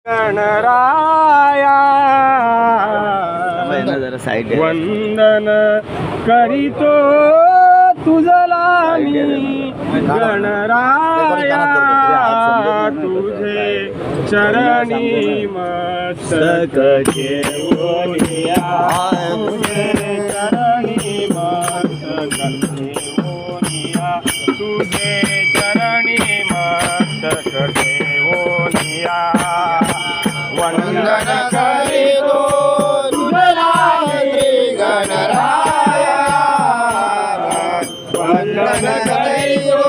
गणराया वंदन करीतो तुझला मी गणराया तुझे चरणी मस्तक ठेवूनिया तुझे चरणी मस्तक ठेवूनिया तुझे चरणी मस्तक ठेवूनिया वंदन करीतो तुझला श्री गणराया वंदन करीतो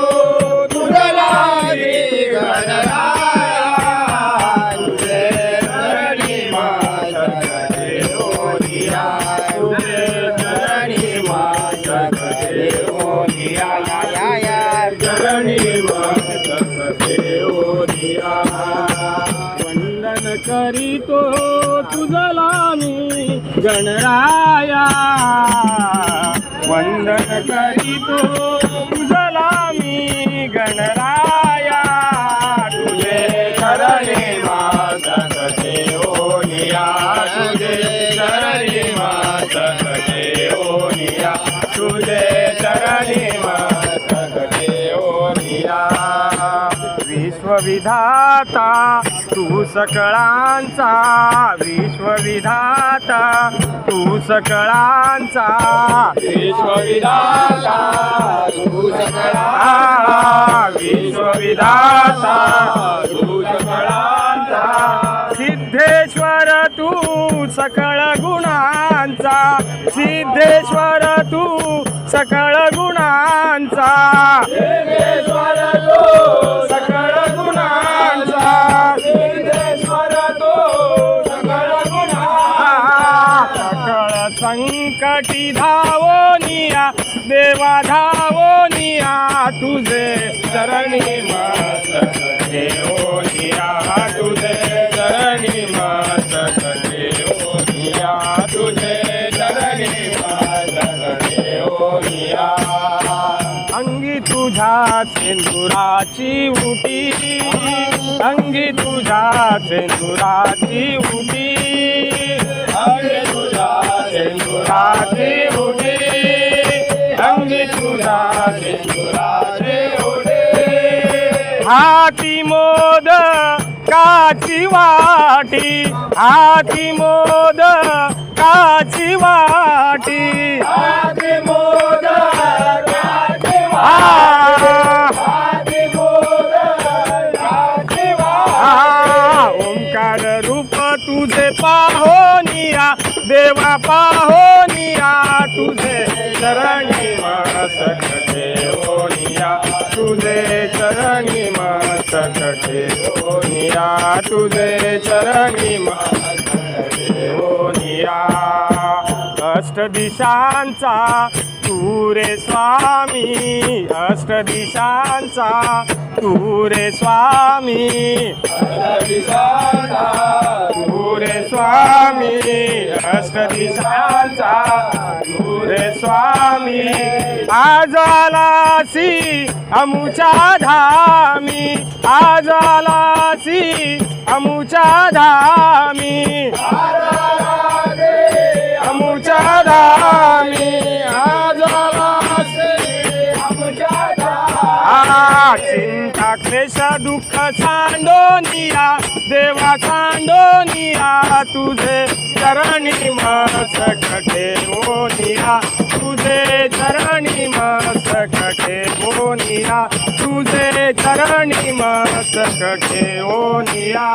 तुझला श्री गणराया तुझे चरणी मस्तक ठेवूनिया तुझे चरणी मस्तक ठेवूनिया चरणी मस्तक ठेवूनिया करीतो तुझला मी गणराया वंदन करीतो तुझला मी गणराया तुझे चरणी मस्तक ठेवूनिया तुझे चरणी मस्तक ठेवूनिया तुझे चरणी मस्तक ठेवूनिया विश्वविधाता तू सकळांचा विश्वविधाता तू सकळांचा विश्वविधाता तू सकळांचा विश्वविधाता तू सकळांचा सिद्धेश्वर तू सकळ गुणांचा सिद्धेश्वर तू सकळ गुणांचा सिद्धेश्वर तू सकळ गुणांचा संकटी धावोनिया देवा धावोनिया तुझे चरणी मस्तक ठेवूनिया तुझे चरणी मस्तक ठेवूनिया तुझे चरणी मस्तक ठेवूनिया अंगी तुझ्या सिंदुराची उटी अंगी तुझ्या सिंदुराची उटी अंगी तुझ्या सिंदुराची उटी अंगी तुझ्या सिंदुराची उटी हाती मोद काची वाटी हाती मोद काची वाटी हाती मोद काची वाटी ओंकार रूप तुझे पाहोनिया देवा पाहोनिया तुझे चरणी मस्तक ठेवूनिया तुझे चरणी मस्तक ठेवूनिया तुझे चरणी मस्तक ठेवूनिया अष्ट दिशांचा तू रे स्वामी अष्ट दिशांचा तू रे स्वामी अष्ट दिशांचा तू रे स्वामी अष्ट दिशांचा तू रे स्वामी आज आलासी अमुच्या धामी आज आलासी अमुच्या धामी अमुच्या धामी आज चिंता क्लेश दुःख सांडोनिया देवा सांडोनिया तुझे चरणी मस्तक ठेवूनिया तुझे चरणी मस्तक ठेवूनिया तुझे चरणी मस्तक ठेवूनिया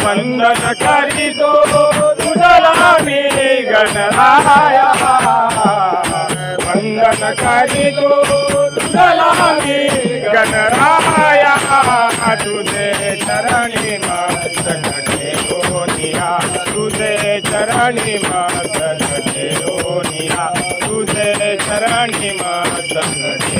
वंदन करीतो तुझला मी गणराया वंदन करीतो तुझला मी गणराया तुझे चरणी मस्तक ठेवूनिया तुझे चरणी मस्तक ठेवूनिया तुझे चरणी मस्तक